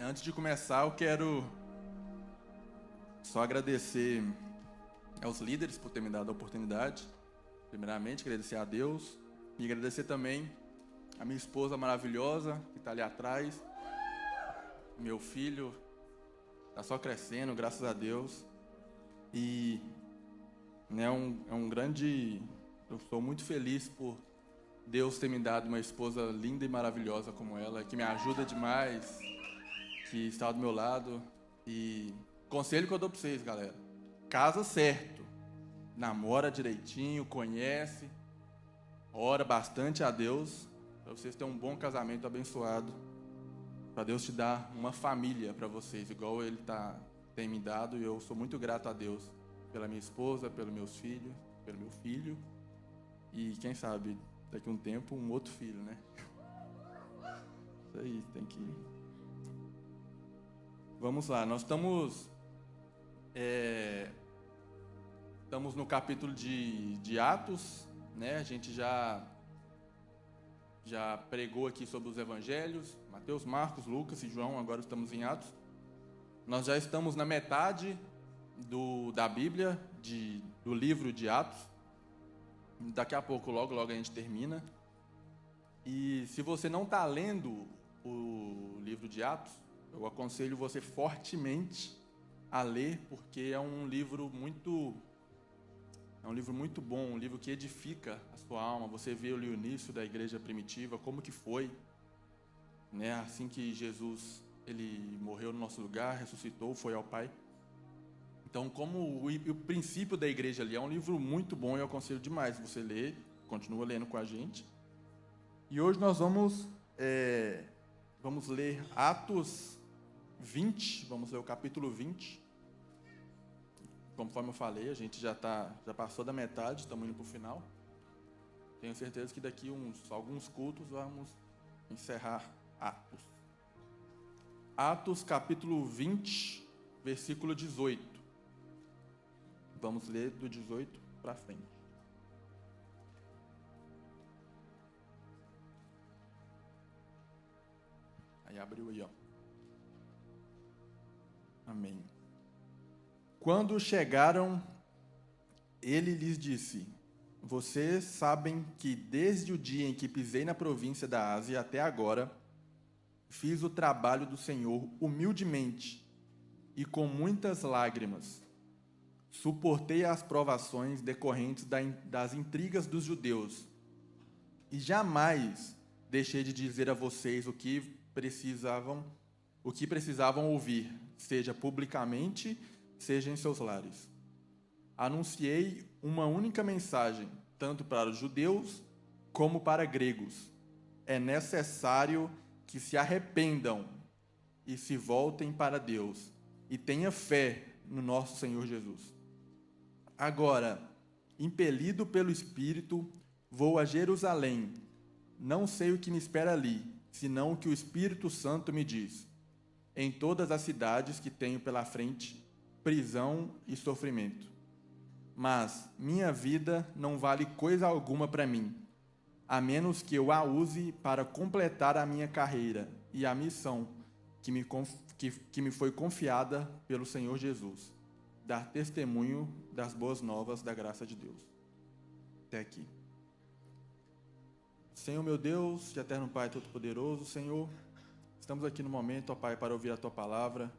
Antes de começar, eu quero só agradecer aos líderes por ter me dado a oportunidade. Primeiramente, agradecer a Deus e agradecer também a minha esposa maravilhosa, que está ali atrás. Meu filho está só crescendo, graças a Deus. E eu sou muito feliz por Deus ter me dado uma esposa linda e maravilhosa como ela, que me ajuda demais, que está do meu lado. E conselho que eu dou para vocês, galera: casa certo, namora direitinho, conhece, ora bastante a Deus, para vocês terem um bom casamento abençoado, para Deus te dar uma família para vocês, igual Ele tem me dado. E eu sou muito grato a Deus pela minha esposa, pelos meus filhos, pelo meu filho, e quem sabe daqui a um tempo um outro filho, né? Isso aí, tem que... Vamos lá, nós estamos no capítulo de Atos, né? A gente já pregou aqui sobre os evangelhos, Mateus, Marcos, Lucas e João. Agora estamos em Atos. Nós já estamos na metade da Bíblia, do livro de Atos. Daqui a pouco, logo a gente termina. E se você não está lendo o livro de Atos, eu aconselho você fortemente a ler, porque é um livro muito bom, um livro que edifica a sua alma. Você vê ali o início da igreja primitiva, como que foi, né? Assim que Jesus ele morreu no nosso lugar, ressuscitou, foi ao Pai. Então, como o princípio da igreja ali, é um livro muito bom, eu aconselho demais você ler, continua lendo com a gente. E hoje nós vamos ler Atos 20, vamos ler o capítulo 20. Conforme eu falei, a gente já passou da metade, estamos indo para o final. Tenho certeza que daqui alguns cultos vamos encerrar Atos. Atos capítulo 20, versículo 18. Vamos ler do 18 para frente. Aí abriu aí, ó. Amém. Quando chegaram, ele lhes disse: vocês sabem que desde o dia em que pisei na província da Ásia até agora, fiz o trabalho do Senhor humildemente e com muitas lágrimas. Suportei as provações decorrentes das intrigas dos judeus e jamais deixei de dizer a vocês o que precisavam ouvir, seja publicamente, seja em seus lares. Anunciei uma única mensagem, tanto para os judeus como para gregos. É necessário que se arrependam e se voltem para Deus e tenha fé no nosso Senhor Jesus. Agora, impelido pelo Espírito, vou a Jerusalém. Não sei o que me espera ali, senão o que o Espírito Santo me diz. Em todas as cidades que tenho pela frente, prisão e sofrimento. Mas minha vida não vale coisa alguma para mim, a menos que eu a use para completar a minha carreira e a missão que me foi confiada pelo Senhor Jesus, dar testemunho das boas novas da graça de Deus. Até aqui. Senhor meu Deus, de eterno Pai Todo-Poderoso, Senhor, estamos aqui no momento, ó Pai, para ouvir a Tua palavra.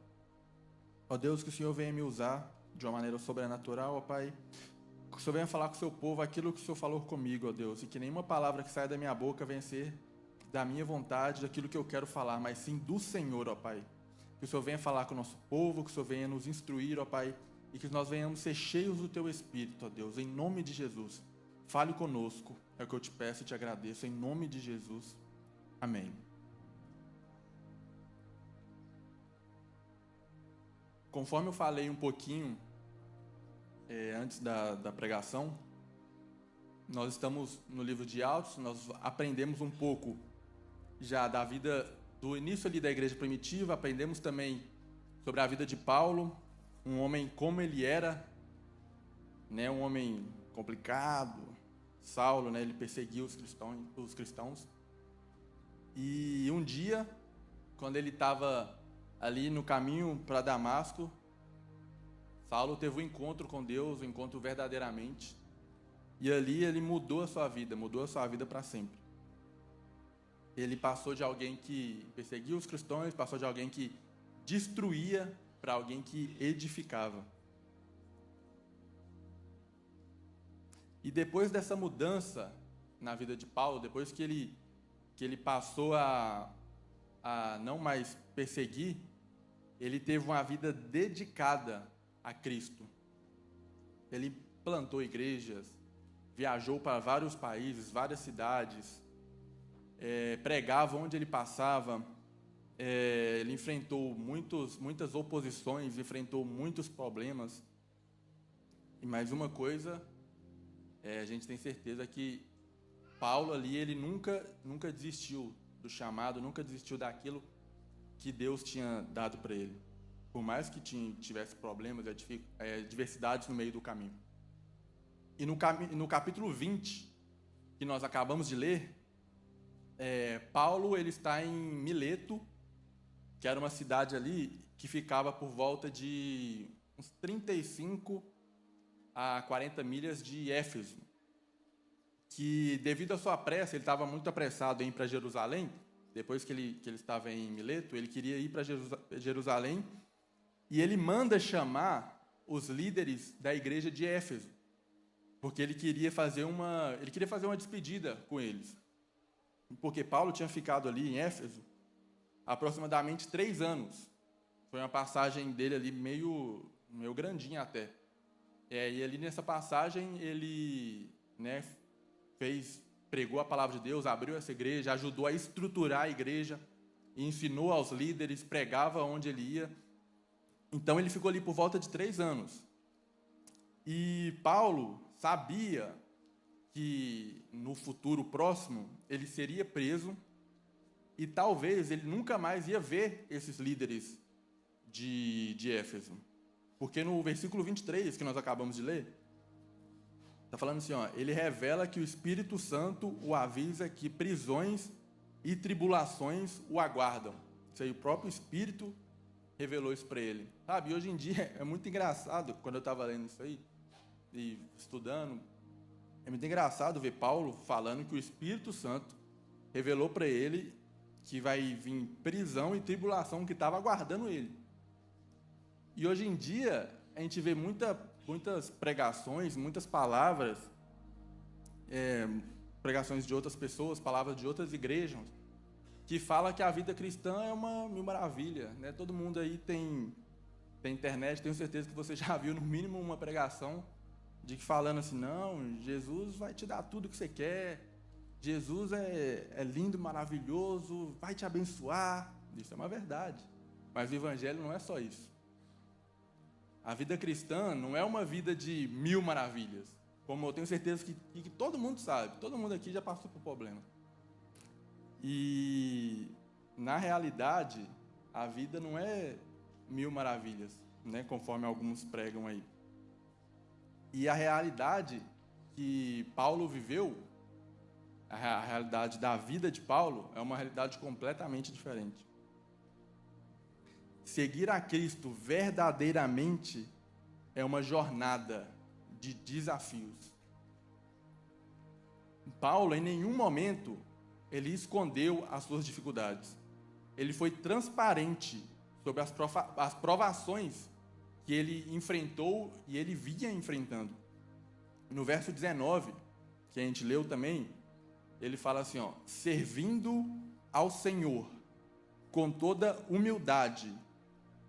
Ó Deus, que o Senhor venha me usar de uma maneira sobrenatural, ó Pai. Que o Senhor venha falar com o Seu povo aquilo que o Senhor falou comigo, ó Deus. E que nenhuma palavra que saia da minha boca venha ser da minha vontade, daquilo que eu quero falar, mas sim do Senhor, ó Pai. Que o Senhor venha falar com o nosso povo, que o Senhor venha nos instruir, ó Pai. E que nós venhamos ser cheios do Teu Espírito, ó Deus, em nome de Jesus. Fale conosco, é o que eu te peço e te agradeço, em nome de Jesus. Amém. Conforme eu falei um pouquinho antes da pregação, nós estamos no livro de Atos, nós aprendemos um pouco já da vida, do início ali da igreja primitiva, aprendemos também sobre a vida de Paulo, um homem como ele era, né, um homem complicado. Saulo, né, ele perseguia os cristãos. E um dia, quando ele estava ali no caminho para Damasco, Saulo teve um encontro com Deus, um encontro verdadeiramente, e ali ele mudou a sua vida para sempre. Ele passou de alguém que perseguia os cristãos, passou de alguém que destruía para alguém que edificava. E depois dessa mudança na vida de Paulo, depois que ele passou a não mais perseguir, ele teve uma vida dedicada a Cristo. Ele plantou igrejas, viajou para vários países, várias cidades, pregava onde ele passava, ele enfrentou muitas oposições, enfrentou muitos problemas. E mais uma coisa, a gente tem certeza que Paulo ali, ele nunca desistiu do chamado, nunca desistiu daquilo que Deus tinha dado para ele. Por mais que tivesse problemas, adversidades no meio do caminho. E no capítulo 20, que nós acabamos de ler, Paulo ele está em Mileto, que era uma cidade ali que ficava por volta de uns 35 a 40 milhas de Éfeso. Que devido à sua pressa, ele estava muito apressado em ir para Jerusalém. Depois que ele estava em Mileto, ele queria ir para Jerusalém, e ele manda chamar os líderes da igreja de Éfeso, porque ele queria fazer uma despedida com eles. Porque Paulo tinha ficado ali em Éfeso aproximadamente 3 anos. Foi uma passagem dele ali meio grandinha até. E ali nessa passagem ele pregou a palavra de Deus, abriu essa igreja, ajudou a estruturar a igreja, ensinou aos líderes, pregava onde ele ia. Então ele ficou ali por volta de 3 anos. E Paulo sabia que no futuro próximo ele seria preso e talvez ele nunca mais ia ver esses líderes de Éfeso. Porque no versículo 23, que nós acabamos de ler, está falando assim, ele revela que o Espírito Santo o avisa que prisões e tribulações o aguardam. Isso aí, o próprio Espírito revelou isso para ele. Sabe, hoje em dia é muito engraçado, quando eu estava lendo isso aí, e estudando, é muito engraçado ver Paulo falando que o Espírito Santo revelou para ele que vai vir prisão e tribulação que estava aguardando ele. E hoje em dia, a gente vê muitas pregações, muitas palavras, pregações de outras pessoas, palavras de outras igrejas, que fala que a vida cristã é uma mil maravilha, né? Todo mundo aí tem internet, tenho certeza que você já viu no mínimo uma pregação de que falando assim, não, Jesus vai te dar tudo que você quer, Jesus é lindo, maravilhoso, vai te abençoar. Isso é uma verdade, mas o evangelho não é só isso. A vida cristã não é uma vida de mil maravilhas, como eu tenho certeza que todo mundo sabe, todo mundo aqui já passou por problema. E, na realidade, a vida não é mil maravilhas, né, conforme alguns pregam aí. E a realidade que Paulo viveu, a realidade da vida de Paulo, é uma realidade completamente diferente. Seguir a Cristo verdadeiramente é uma jornada de desafios. Paulo, em nenhum momento, ele escondeu as suas dificuldades. Ele foi transparente sobre as provações que ele enfrentou e ele vinha enfrentando. No verso 19, que a gente leu também, ele fala assim, servindo ao Senhor com toda humildade,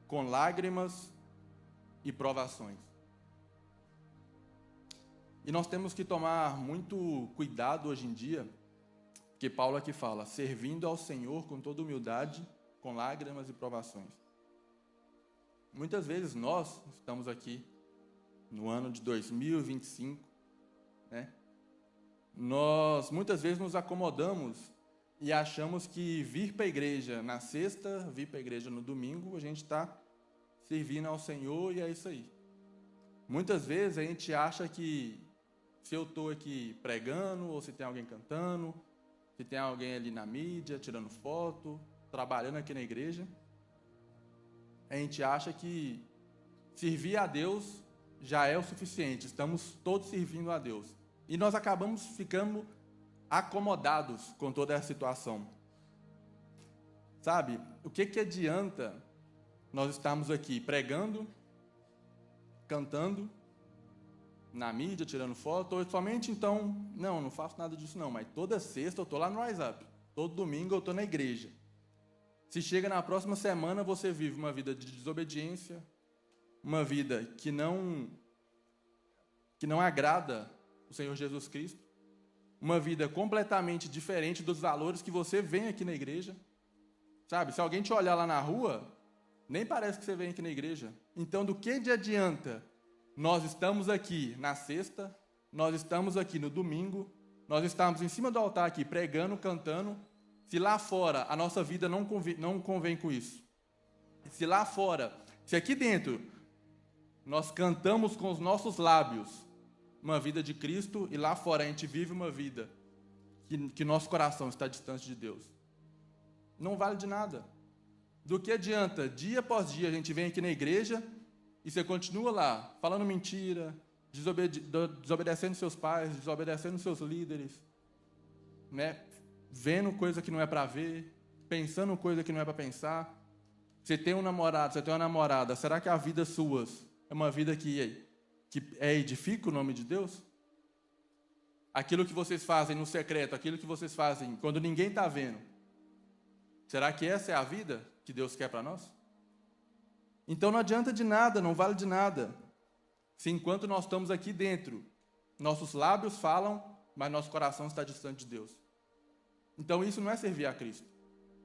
com lágrimas e provações. E nós temos que tomar muito cuidado hoje em dia, porque Paulo aqui fala, servindo ao Senhor com toda humildade, com lágrimas e provações. Muitas vezes nós estamos aqui no ano de 2025, né? Nós muitas vezes nos acomodamos e achamos que vir para a igreja na sexta, vir para a igreja no domingo, a gente está servindo ao Senhor e é isso aí. Muitas vezes a gente acha que se eu estou aqui pregando, ou se tem alguém cantando, se tem alguém ali na mídia, tirando foto, trabalhando aqui na igreja, a gente acha que servir a Deus já é o suficiente, estamos todos servindo a Deus. E nós acabamos ficando acomodados com toda essa situação. Sabe, o que adianta nós estarmos aqui pregando, cantando, na mídia, tirando foto, ou somente então, não faço nada disso não, mas toda sexta eu estou lá no WhatsApp, todo domingo eu estou na igreja. Se chega na próxima semana, você vive uma vida de desobediência, uma vida que não agrada o Senhor Jesus Cristo, uma vida completamente diferente dos valores que você vem aqui na igreja. Sabe, se alguém te olhar lá na rua, nem parece que você vem aqui na igreja. Então, do que adianta nós estamos aqui na sexta, nós estamos aqui no domingo, nós estamos em cima do altar aqui pregando, cantando, se lá fora a nossa vida não convém com isso? Se lá fora, se aqui dentro nós cantamos com os nossos lábios uma vida de Cristo e lá fora a gente vive uma vida que nosso coração está distante de Deus, não vale de nada. Do que adianta, dia após dia, a gente vem aqui na igreja e você continua lá, falando mentira, desobedecendo seus pais, desobedecendo seus líderes, né? Vendo coisa que não é para ver, pensando coisa que não é para pensar. Você tem um namorado, você tem uma namorada, será que a vida sua é uma vida que edifica o nome de Deus? Aquilo que vocês fazem no secreto, aquilo que vocês fazem quando ninguém está vendo, será que essa é a vida que Deus quer para nós? Então não adianta de nada, não vale de nada, se enquanto nós estamos aqui dentro, nossos lábios falam, mas nosso coração está distante de Deus. Então isso não é servir a Cristo.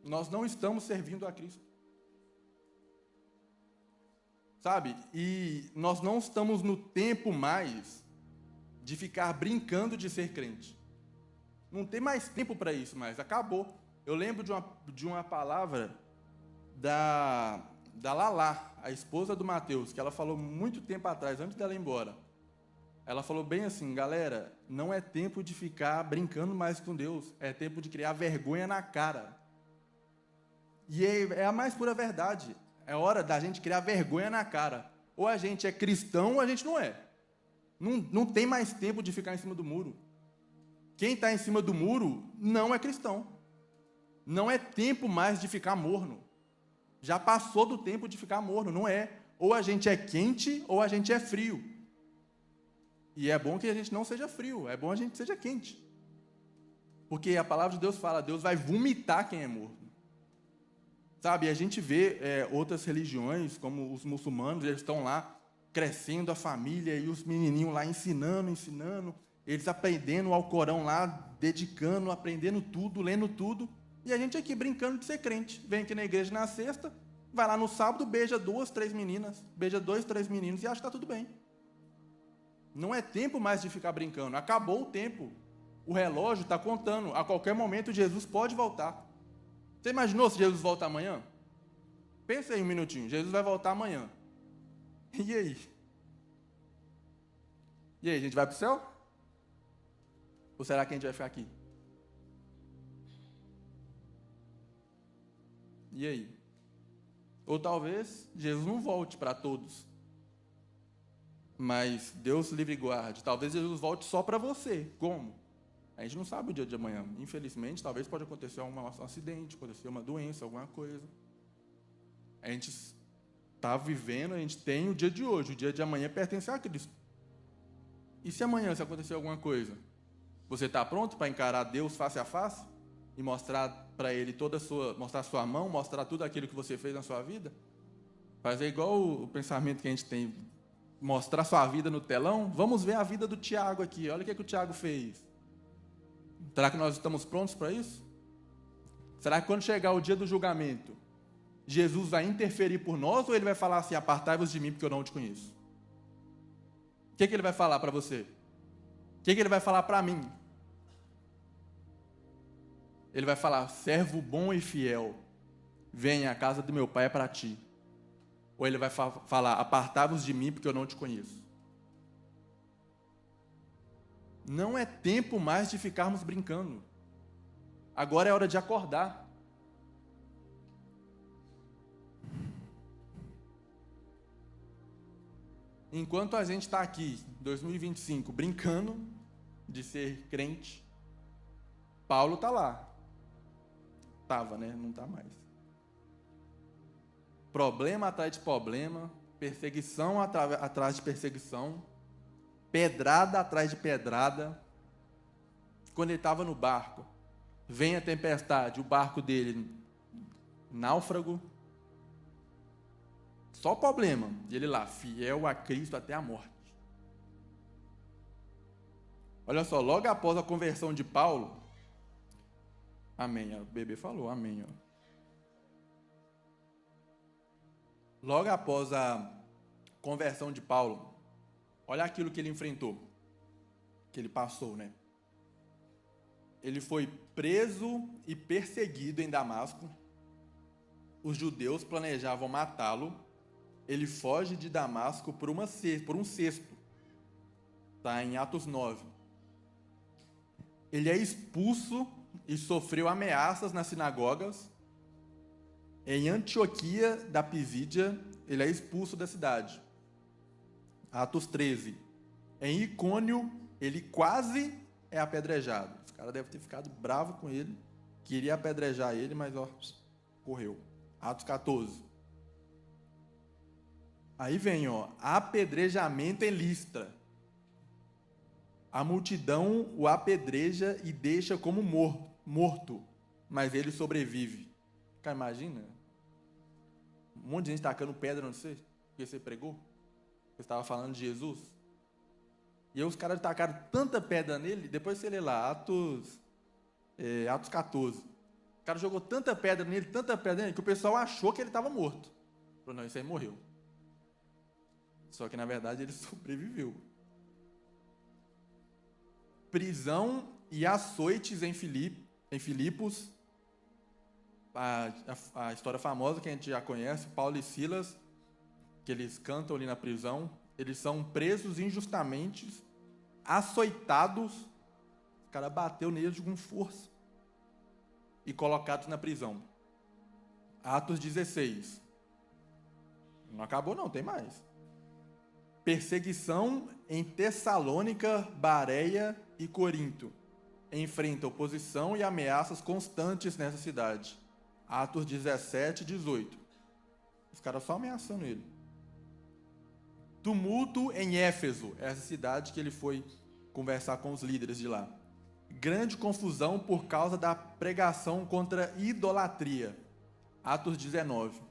Nós não estamos servindo a Cristo. Sabe? E nós não estamos no tempo mais de ficar brincando de ser crente. Não tem mais tempo para isso mais, acabou. Eu lembro de uma palavra da Lala, a esposa do Mateus, que ela falou muito tempo atrás, antes dela ir embora. Ela falou bem assim: galera, não é tempo de ficar brincando mais com Deus, é tempo de criar vergonha na cara. E é a mais pura verdade. É hora da gente criar vergonha na cara. Ou a gente é cristão ou a gente não é. Não tem mais tempo de ficar em cima do muro. Quem está em cima do muro não é cristão. Não é tempo mais de ficar morno. Já passou do tempo de ficar morno, não é. Ou a gente é quente ou a gente é frio. E é bom que a gente não seja frio, é bom a gente seja quente. Porque a palavra de Deus fala, Deus vai vomitar quem é morno. Sabe, a gente vê outras religiões, como os muçulmanos, eles estão lá crescendo a família e os menininhos lá ensinando, eles aprendendo o Alcorão lá, dedicando, aprendendo tudo, lendo tudo. E a gente aqui brincando de ser crente. Vem aqui na igreja na sexta, vai lá no sábado, beija 2, 3 meninas, beija 2, 3 meninos e acha que está tudo bem. Não é tempo mais de ficar brincando, acabou o tempo. O relógio está contando, a qualquer momento Jesus pode voltar. Você imaginou se Jesus volta amanhã? Pensa aí um minutinho, Jesus vai voltar amanhã. E aí? E aí, a gente vai para o céu? Ou será que a gente vai ficar aqui? E aí? Ou talvez Jesus não volte para todos. Mas Deus livre e guarde. Talvez Jesus volte só para você. Como? A gente não sabe o dia de amanhã. Infelizmente, talvez pode acontecer um acidente, acontecer uma doença, alguma coisa. A gente está vivendo, a gente tem o dia de hoje. O dia de amanhã pertence a Cristo. E se amanhã se acontecer alguma coisa? Você está pronto para encarar Deus face a face? E mostrar para Ele mostrar sua mão, mostrar tudo aquilo que você fez na sua vida? Fazer igual o pensamento que a gente tem, mostrar sua vida no telão? Vamos ver a vida do Tiago aqui, olha o que o Tiago fez. Será que nós estamos prontos para isso? Será que quando chegar o dia do julgamento, Jesus vai interferir por nós ou Ele vai falar assim, apartai-vos de mim porque eu não te conheço? O que Ele vai falar para você? O que Ele vai falar para mim? Ele vai falar, servo bom e fiel, venha, a casa do meu pai é para ti. Ou Ele vai falar, apartai-vos de mim porque eu não te conheço. Não é tempo mais de ficarmos brincando. Agora é hora de acordar. Enquanto a gente está aqui, 2025, brincando de ser crente, Paulo está lá. Estava, né? Não está mais. Problema atrás de problema, perseguição atrás de perseguição, pedrada atrás de pedrada. Quando ele estava no barco, vem a tempestade, o barco dele, náufrago, só problema. E ele lá, fiel a Cristo até a morte. Olha só, logo após a conversão de Paulo, amém, o bebê falou, amém, ó. Logo após a conversão de Paulo, olha aquilo que ele enfrentou, que ele passou, né? Ele foi preso e perseguido em Damasco. Os judeus planejavam matá-lo. Ele foge de Damasco por um cesto. Está em Atos 9. Ele é expulso e sofreu ameaças nas sinagogas. Em Antioquia da Pisídia, ele é expulso da cidade. Atos 13. Em Icônio, ele quase é apedrejado. Os caras devem ter ficado bravo com ele. Queria apedrejar ele, mas correu. Atos 14. Aí vem, apedrejamento em Listra. A multidão o apedreja e deixa como morto, mas ele sobrevive. Cara, imagina. Um monte de gente tacando pedra no você, porque você pregou. Você estava falando de Jesus. E aí os caras tacaram tanta pedra nele, depois você lê lá, Atos 14. O cara jogou tanta pedra nele, que o pessoal achou que ele estava morto. Falou, não, isso aí morreu. Só que, na verdade, ele sobreviveu. Prisão e açoites em Filipos. A história famosa que a gente já conhece, Paulo e Silas, que eles cantam ali na prisão. Eles são presos injustamente, açoitados. O cara bateu neles com força. E colocados na prisão. Atos 16. Não acabou não, tem mais. Perseguição em Tessalônica, Bareia e Corinto. Enfrenta oposição e ameaças constantes nessa cidade. Atos 17 e 18. Os caras só ameaçando ele. Tumulto em Éfeso, essa cidade que ele foi conversar com os líderes de lá. Grande confusão por causa da pregação contra idolatria. Atos 19.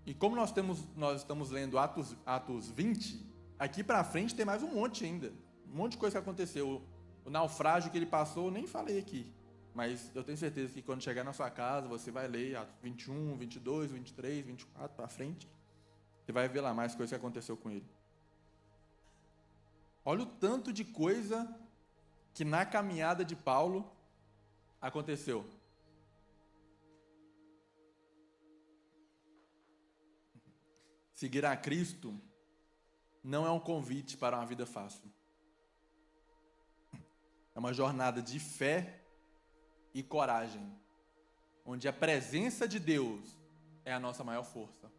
E como nós estamos lendo Atos 20, aqui para frente tem mais um monte ainda. Um monte de coisa que aconteceu. O naufrágio que ele passou, eu nem falei aqui. Mas eu tenho certeza que quando chegar na sua casa, você vai ler Atos 21, 22, 23, 24 para frente. Você vai ver lá mais coisas que aconteceu com ele. Olha o tanto de coisa que na caminhada de Paulo aconteceu. Seguir a Cristo não é um convite para uma vida fácil. É uma jornada de fé e coragem, onde a presença de Deus é a nossa maior força.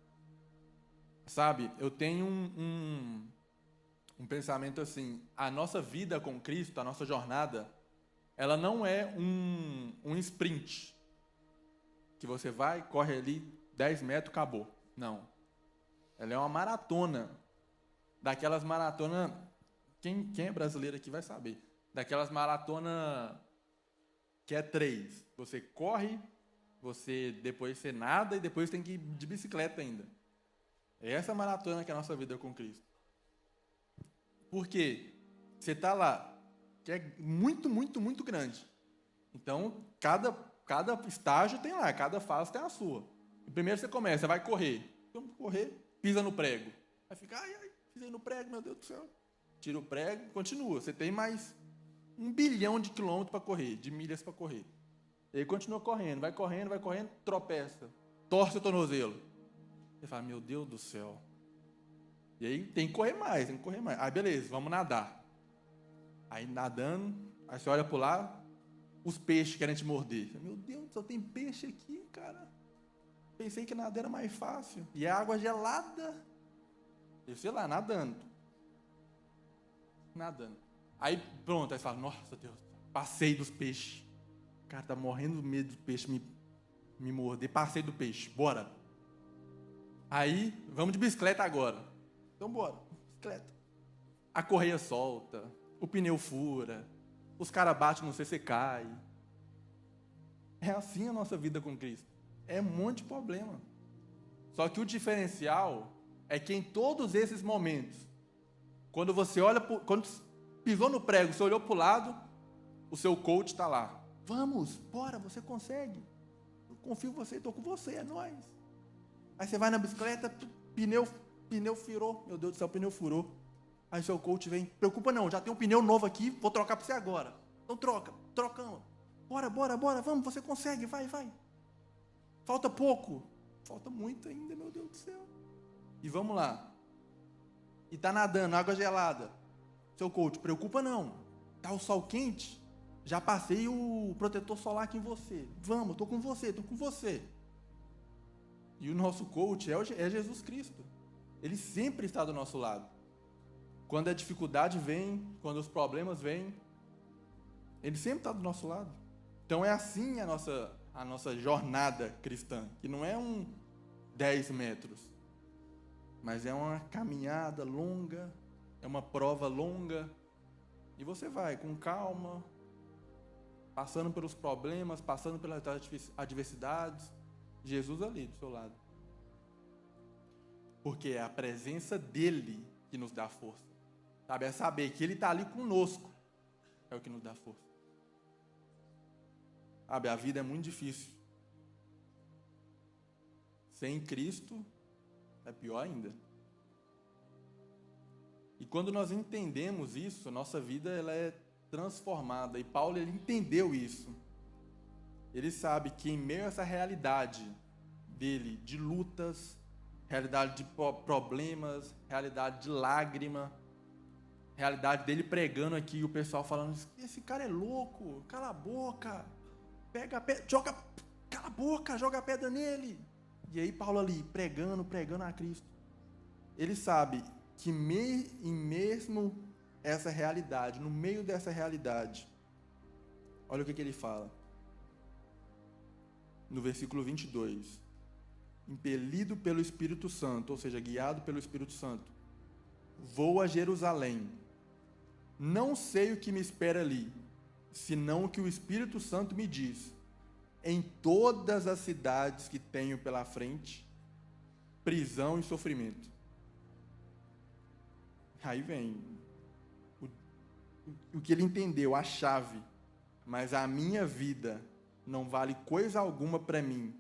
Sabe, eu tenho um pensamento assim, a nossa vida com Cristo, a nossa jornada, ela não é um sprint, que você vai, corre ali, 10 metros, acabou. Não. Ela é uma maratona, daquelas maratonas, quem é brasileiro aqui vai saber, daquelas maratonas que é 3, você corre, depois você nada e depois tem que ir de bicicleta ainda. É essa maratona que é a nossa vida com Cristo. Porque você está lá, que é muito, muito, muito grande. Então, cada estágio tem lá, cada fase tem a sua. Primeiro você começa, você vai correr. Então, correr, pisa no prego. Aí fica, ai, pisei no prego, meu Deus do céu. Tira o prego, continua. Você tem mais 1 bilhão de quilômetros para correr, de milhas para correr. E aí continua correndo, vai correndo, tropeça, torce o tornozelo. Você fala, meu Deus do céu. E aí tem que correr mais. Aí beleza, vamos nadar. Aí nadando, aí você olha para lá, os peixes querem te morder. Meu Deus, só tem peixe aqui, cara. Pensei que nadar era mais fácil. E a água gelada. Eu sei lá, nadando. Aí pronto, aí você fala, nossa Deus, passei dos peixes. O cara tá morrendo de medo do peixe me morder, passei do peixe, bora. Aí, vamos de bicicleta agora. Então bora, bicicleta. A correia solta, o pneu fura, os caras batem, não sei se você cai. É assim a nossa vida com Cristo. É um monte de problema. Só que o diferencial é que em todos esses momentos, quando você olha, quando pisou no prego, você olhou para o lado, o seu coach está lá. Vamos, bora, você consegue. Eu confio em você, estou com você, é nóis. Aí você vai na bicicleta, pneu furou. Meu Deus do céu, o pneu furou. Aí seu coach vem, preocupa não, já tem um pneu novo aqui, vou trocar para você agora. Então trocamos. Bora, vamos, você consegue, vai. Falta pouco. Falta muito ainda, meu Deus do céu. E vamos lá. E tá nadando, água gelada. Seu coach, preocupa não. Tá o sol quente, já passei o protetor solar aqui em você. Vamos, tô com você. E o nosso coach é Jesus Cristo. Ele sempre está do nosso lado. Quando a dificuldade vem, quando os problemas vêm, ele sempre está do nosso lado. Então é assim a nossa jornada cristã, que não é 10 metros, mas é uma caminhada longa, é uma prova longa, e você vai com calma, passando pelos problemas, passando pelas adversidades, Jesus ali do seu lado. Porque é a presença dele que nos dá força. Sabe? É saber que ele está ali conosco, é o que nos dá força. Sabe, a vida é muito difícil. Sem Cristo, é pior ainda. E quando nós entendemos isso, a nossa vida ela é transformada. E Paulo ele entendeu isso. Ele sabe que em meio a essa realidade dele, de lutas, realidade de problemas, realidade de lágrima, realidade dele pregando aqui e o pessoal falando, esse cara é louco, cala a boca, pega a pedra, cala a boca, joga a pedra nele. E aí Paulo ali, pregando a Cristo. Ele sabe que em mesmo essa realidade, no meio dessa realidade, olha o que ele fala. No versículo 22. Impelido pelo Espírito Santo, ou seja, guiado pelo Espírito Santo, vou a Jerusalém. Não sei o que me espera ali, senão o que o Espírito Santo me diz. Em todas as cidades que tenho pela frente, prisão e sofrimento. Aí vem o que ele entendeu, a chave. Mas a minha vida não vale coisa alguma para mim,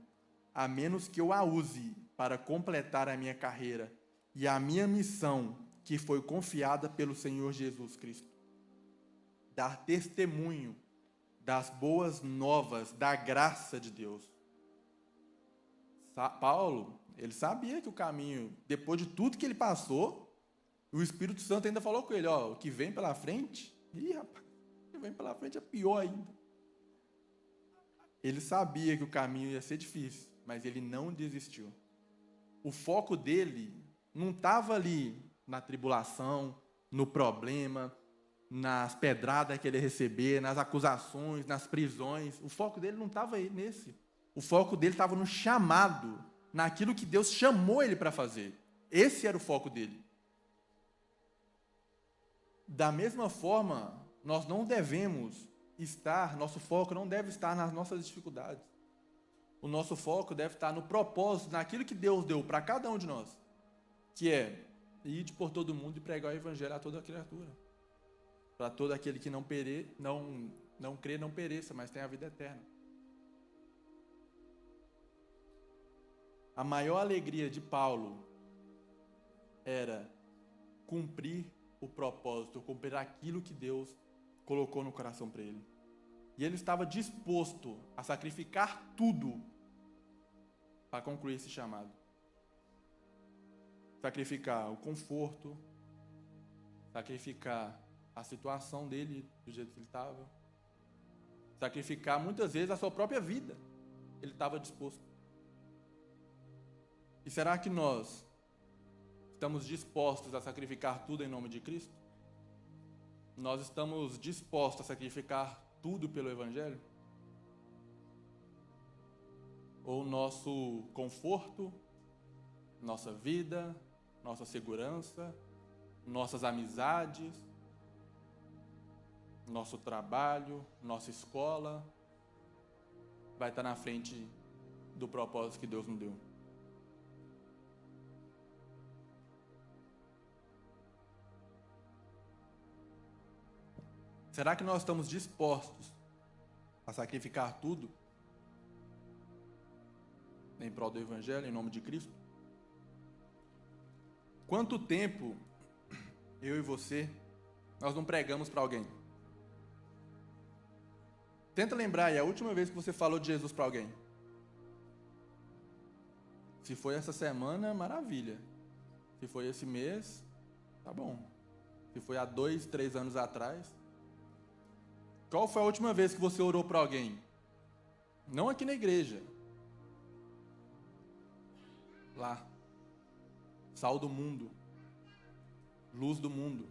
a menos que eu a use para completar a minha carreira e a minha missão, que foi confiada pelo Senhor Jesus Cristo. Dar testemunho das boas novas, da graça de Deus. Paulo, ele sabia que o caminho, depois de tudo que ele passou, o Espírito Santo ainda falou com ele, o que vem pela frente, rapaz, o que vem pela frente é pior ainda. Ele sabia que o caminho ia ser difícil, mas ele não desistiu. O foco dele não estava ali na tribulação, no problema, nas pedradas que ele ia receber, nas acusações, nas prisões. O foco dele não estava aí nesse. O foco dele estava no chamado, naquilo que Deus chamou ele para fazer. Esse era o foco dele. Da mesma forma, nós não devemos nosso foco não deve estar nas nossas dificuldades. O nosso foco deve estar no propósito, naquilo que Deus deu para cada um de nós, que é ir por todo mundo e pregar o evangelho a toda criatura. Para todo aquele que não crê, não pereça, mas tenha a vida eterna. A maior alegria de Paulo era cumprir o propósito, cumprir aquilo que Deus colocou no coração para ele. E ele estava disposto a sacrificar tudo para concluir esse chamado. Sacrificar o conforto, sacrificar a situação dele, do jeito que ele estava, sacrificar muitas vezes a sua própria vida. Ele estava disposto. E será que nós estamos dispostos a sacrificar tudo em nome de Cristo? Nós estamos dispostos a sacrificar tudo pelo Evangelho? Ou nosso conforto, nossa vida, nossa segurança, nossas amizades, nosso trabalho, nossa escola, vai estar na frente do propósito que Deus nos deu? Será que nós estamos dispostos a sacrificar tudo em prol do Evangelho, em nome de Cristo? Quanto tempo eu e você, nós não pregamos para alguém? Tenta lembrar aí a última vez que você falou de Jesus para alguém. Se foi essa semana, maravilha. Se foi esse mês, tá bom. Se foi há 2, 3 anos atrás. Qual foi a última vez que você orou para alguém? Não aqui na igreja. Lá. Sal do mundo. Luz do mundo.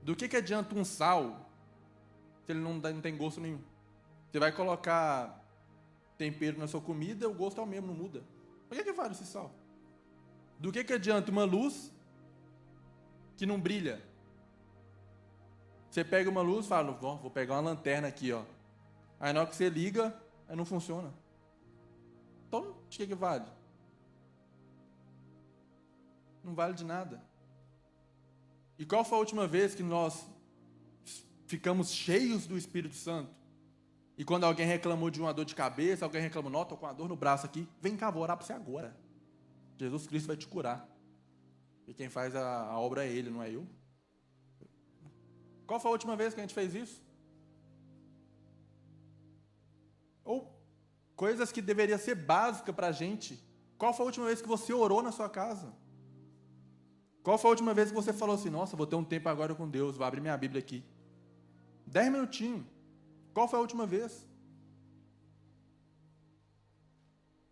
Do que adianta um sal se ele não tem gosto nenhum? Você vai colocar tempero na sua comida, o gosto é o mesmo, não muda. Por que vale esse sal? Do que adianta uma luz que não brilha? Você pega uma luz e fala, vou pegar uma lanterna aqui, ó. Aí na hora que você liga, aí não funciona. Então, de que vale? Não vale de nada. E qual foi a última vez que nós ficamos cheios do Espírito Santo? E quando alguém reclamou de uma dor de cabeça, alguém reclamou, não, estou com uma dor no braço aqui, vem cá, vou orar para você agora. Jesus Cristo vai te curar. E quem faz a obra é Ele, não é eu. Qual foi a última vez que a gente fez isso? Ou coisas que deveriam ser básicas para a gente. Qual foi a última vez que você orou na sua casa? Qual foi a última vez que você falou assim, nossa, vou ter um tempo agora com Deus, vou abrir minha Bíblia aqui. 10 minutinhos. Qual foi a última vez?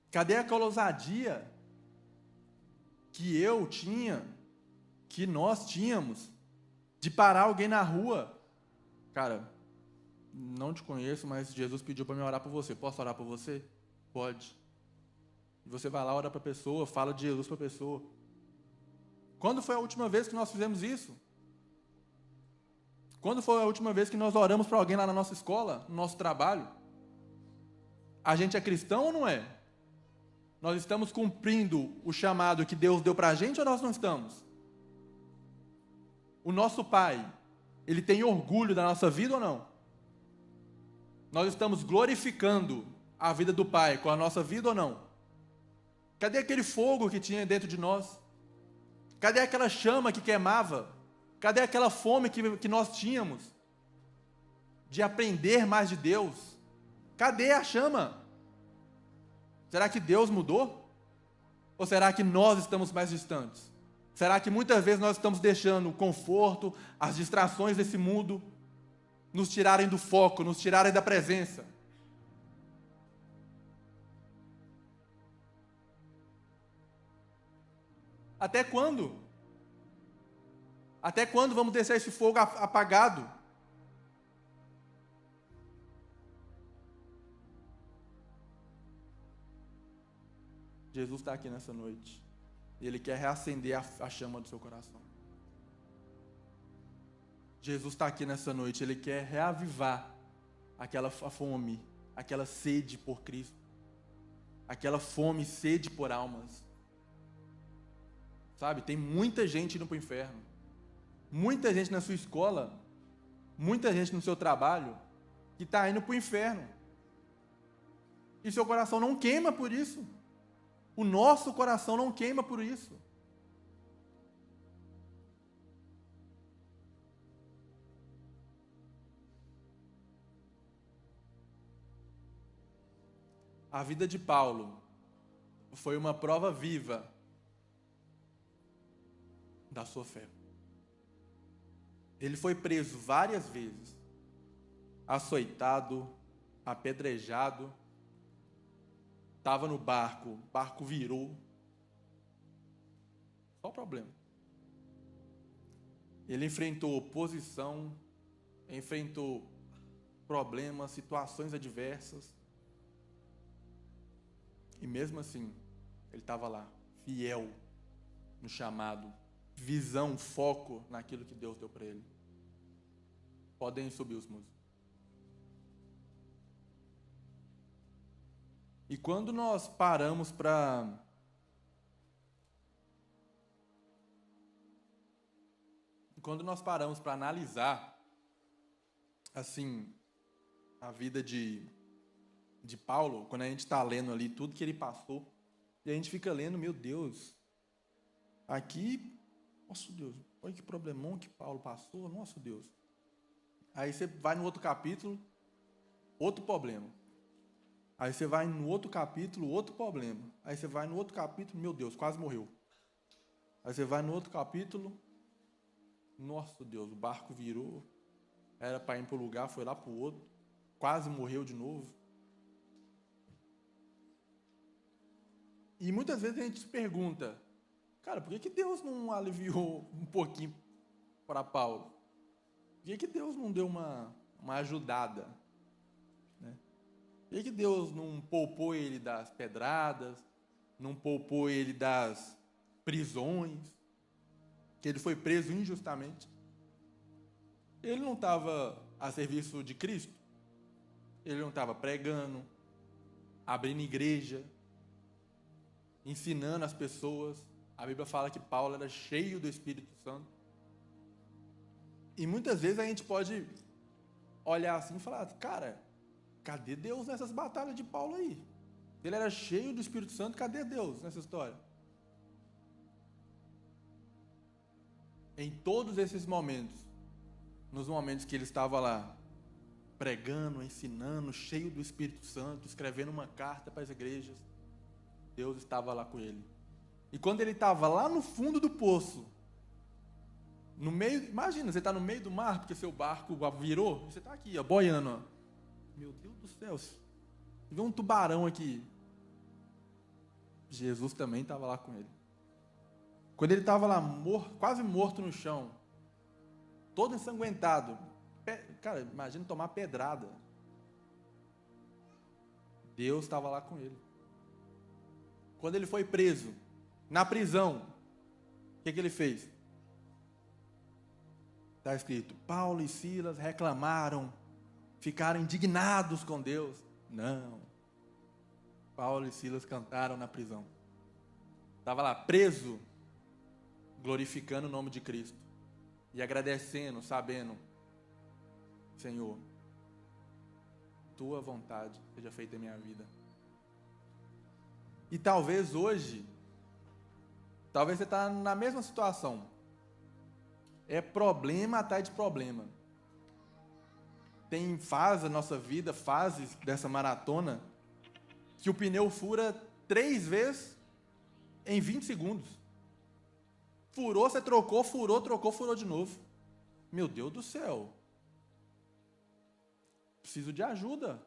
Cadê aquela ousadia que eu tinha, que nós tínhamos, de parar alguém na rua? Cara, não te conheço, mas Jesus pediu para me orar por você. Posso orar por você? Pode. E você vai lá, ora para a pessoa, fala de Jesus para a pessoa. Quando foi a última vez que nós fizemos isso? Quando foi a última vez que nós oramos para alguém lá na nossa escola, no nosso trabalho? A gente é cristão ou não é? Nós estamos cumprindo o chamado que Deus deu para a gente ou nós não estamos? O nosso Pai, Ele tem orgulho da nossa vida ou não? Nós estamos glorificando a vida do Pai com a nossa vida ou não? Cadê aquele fogo que tinha dentro de nós? Cadê aquela chama que queimava? Cadê aquela fome que nós tínhamos de aprender mais de Deus? Cadê a chama? Será que Deus mudou? Ou será que nós estamos mais distantes? Será que muitas vezes nós estamos deixando o conforto, as distrações desse mundo nos tirarem do foco, nos tirarem da presença? Até quando? Até quando vamos deixar esse fogo apagado? Jesus está aqui nessa noite. E Ele quer reacender a chama do seu coração. Jesus está aqui nessa noite. Ele quer reavivar aquela fome, aquela sede por Cristo. Aquela fome e sede por almas. Sabe, tem muita gente indo para o inferno. Muita gente na sua escola, muita gente no seu trabalho, que está indo para o inferno. E seu coração não queima por isso. O nosso coração não queima por isso. A vida de Paulo foi uma prova viva da sua fé. Ele foi preso várias vezes, açoitado, apedrejado, estava no barco, o barco virou. Só problema. Ele enfrentou oposição, enfrentou problemas, situações adversas. E mesmo assim, ele estava lá, fiel no chamado, visão, foco naquilo que Deus deu para ele. Podem subir os músicos. E quando nós paramos para analisar assim a vida de Paulo, quando a gente está lendo ali tudo que ele passou, e a gente fica lendo, meu Deus, aqui, nosso Deus, olha que problemão que Paulo passou, nosso Deus. Aí você vai no outro capítulo, outro problema. Aí você vai no outro capítulo, outro problema. Aí você vai no outro capítulo, meu Deus, quase morreu. Aí você vai no outro capítulo, nosso Deus, o barco virou, era para ir para o lugar, foi lá para o outro, quase morreu de novo. E muitas vezes a gente se pergunta, cara, por que Deus não aliviou um pouquinho para Paulo? Por que Deus não deu uma ajudada? Né? Por que Deus não poupou ele das pedradas, não poupou ele das prisões, que ele foi preso injustamente? Ele não estava a serviço de Cristo? Ele não estava pregando, abrindo igreja, ensinando as pessoas? A Bíblia fala que Paulo era cheio do Espírito Santo. E muitas vezes a gente pode olhar assim e falar, cara, cadê Deus nessas batalhas de Paulo aí? Ele era cheio do Espírito Santo, cadê Deus nessa história? Em todos esses momentos, nos momentos que ele estava lá, pregando, ensinando, cheio do Espírito Santo, escrevendo uma carta para as igrejas, Deus estava lá com ele. E quando ele estava lá no fundo do poço, no meio, imagina, você está no meio do mar, porque seu barco virou, você está aqui, ó, boiando, ó. Meu Deus do céu, você vê um tubarão aqui. Jesus também estava lá com ele. Quando ele estava lá, quase morto no chão, todo ensanguentado, cara, imagina tomar pedrada. Deus estava lá com ele. Quando ele foi preso, na prisão, o que ele fez? Está escrito, Paulo e Silas reclamaram, ficaram indignados com Deus. Não. Paulo e Silas cantaram na prisão. Estava lá preso, glorificando o nome de Cristo. E agradecendo, sabendo, Senhor, Tua vontade seja feita em minha vida. E talvez hoje, você está na mesma situação. É problema atrás de problema. Tem fases da nossa vida, fases dessa maratona, que o pneu fura 3 vezes em 20 segundos. Furou, você trocou, furou, trocou, furou de novo. Meu Deus do céu. Preciso de ajuda.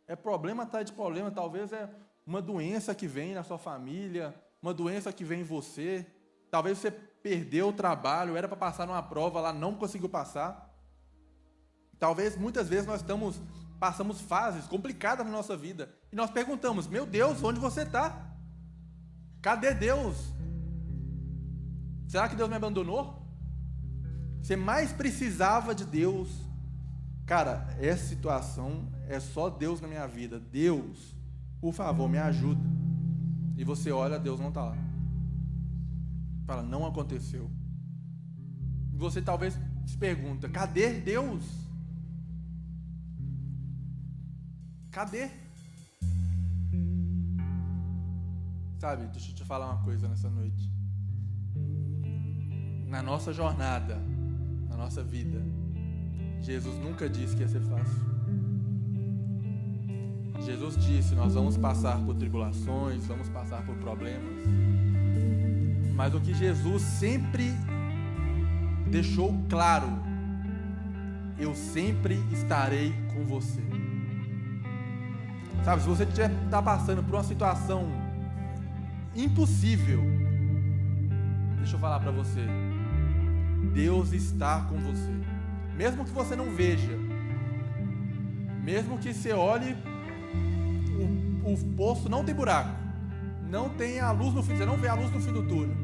É problema atrás de problema. Talvez é uma doença que vem na sua família, uma doença que vem em você. Talvez você perdeu o trabalho, era para passar numa prova lá, não conseguiu passar. Talvez, muitas vezes, nós passamos fases complicadas na nossa vida. E nós perguntamos, meu Deus, onde você está? Cadê Deus? Será que Deus me abandonou? Você mais precisava de Deus. Cara, essa situação é só Deus na minha vida. Deus, por favor, me ajuda. E você olha, Deus não está lá. Fala, não aconteceu. E você talvez se pergunta, cadê Deus? Cadê? Sabe, deixa eu te falar uma coisa nessa noite. Na nossa jornada, na nossa vida, Jesus nunca disse que ia ser fácil. Jesus disse, nós vamos passar por tribulações, vamos passar por problemas. Mas o que Jesus sempre deixou claro, eu sempre estarei com você. Sabe, se você está passando por uma situação impossível, Deixa eu falar para você. Deus está com você. Mesmo que você não veja, mesmo que você olhe, o poço não tem buraco, não tem a luz no fim, você não vê a luz no fim do túnel.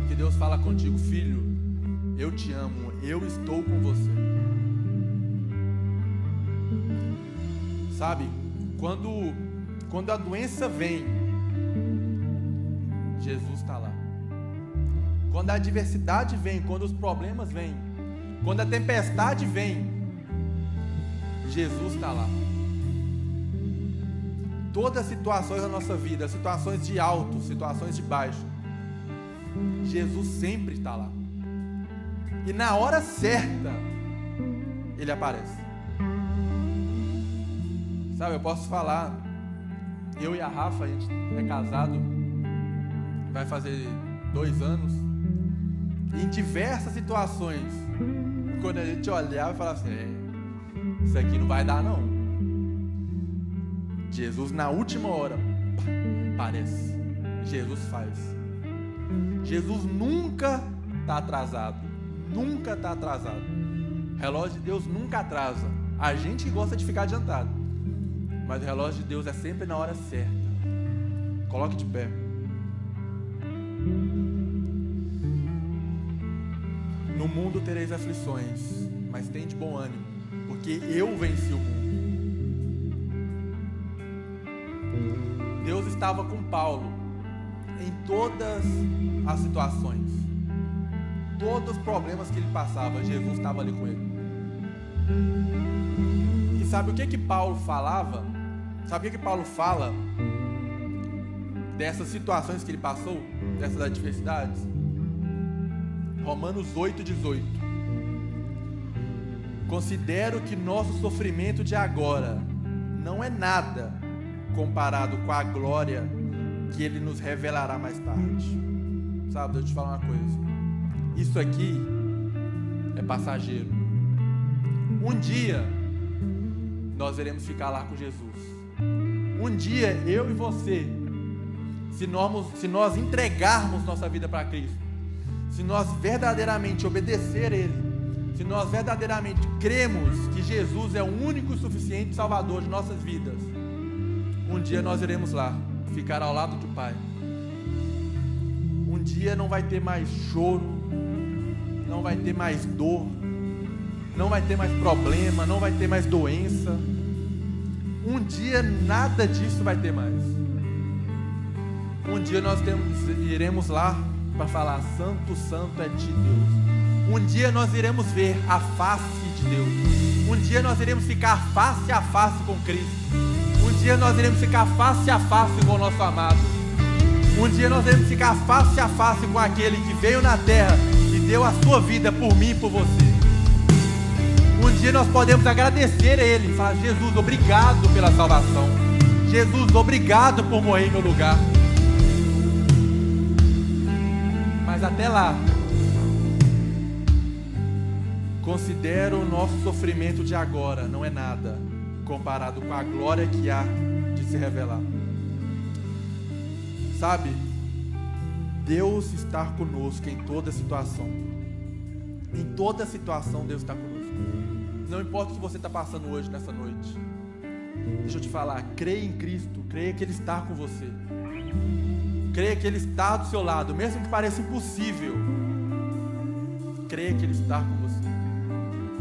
Que Deus fala contigo: filho, eu te amo, eu estou com você. Sabe, quando a doença vem, Jesus está lá. Quando a adversidade vem, quando os problemas vêm, quando a tempestade vem, Jesus está lá. Todas as situações da nossa vida, situações de alto, situações de baixo, Jesus sempre está lá. E na hora certa, Ele aparece. Sabe, eu posso falar, eu e a Rafa, a gente é casado, vai fazer 2 anos, e em diversas situações, quando a gente olhava e falava assim: isso aqui não vai dar não. Jesus na última hora aparece. Jesus faz. Jesus nunca está atrasado. Nunca está atrasado. O relógio de Deus nunca atrasa. A gente que gosta de ficar adiantado, mas o relógio de Deus é sempre na hora certa. Coloque de pé. No mundo tereis aflições, mas tem de bom ânimo, porque eu venci o mundo. Deus estava com Paulo em todas as situações, todos os problemas que ele passava, Jesus estava ali com ele. E sabe o que Paulo falava? Sabe o que Paulo fala dessas situações que ele passou, dessas adversidades? Romanos 8:18. Considero que nosso sofrimento de agora não é nada comparado com a glória que Ele nos revelará mais tarde. Sabe, deixa eu te falar uma coisa. Isso aqui é passageiro. Um dia nós iremos ficar lá com Jesus. Um dia eu e você, se nós entregarmos nossa vida para Cristo, se nós verdadeiramente obedecer a Ele, se nós verdadeiramente cremos que Jesus é o único e suficiente Salvador de nossas vidas, um dia nós iremos lá, ficar ao lado do Pai. Um dia não vai ter mais choro, não vai ter mais dor, não vai ter mais problema, não vai ter mais doença. Um dia nada disso vai ter mais. Um dia nós iremos lá para falar: Santo, Santo é de Deus. Um dia nós iremos ver a face de Deus. Um dia nós iremos ficar face a face com Cristo. Um dia nós iremos ficar face a face com o nosso amado. Um dia nós iremos ficar face a face com aquele que veio na terra e deu a sua vida por mim e por você. Um dia nós podemos agradecer a Ele, falar: Jesus, obrigado pela salvação. Jesus, obrigado por morrer em meu lugar. Mas até lá, considero o nosso sofrimento de agora não é nada comparado com a glória que há de se revelar. Sabe, Deus está conosco em toda situação. Em toda situação Deus está conosco. Não importa o que você está passando hoje, nessa noite. Deixa eu te falar, creia em Cristo, creia que Ele está com você. Creia que Ele está do seu lado, mesmo que pareça impossível. Creia que Ele está com você.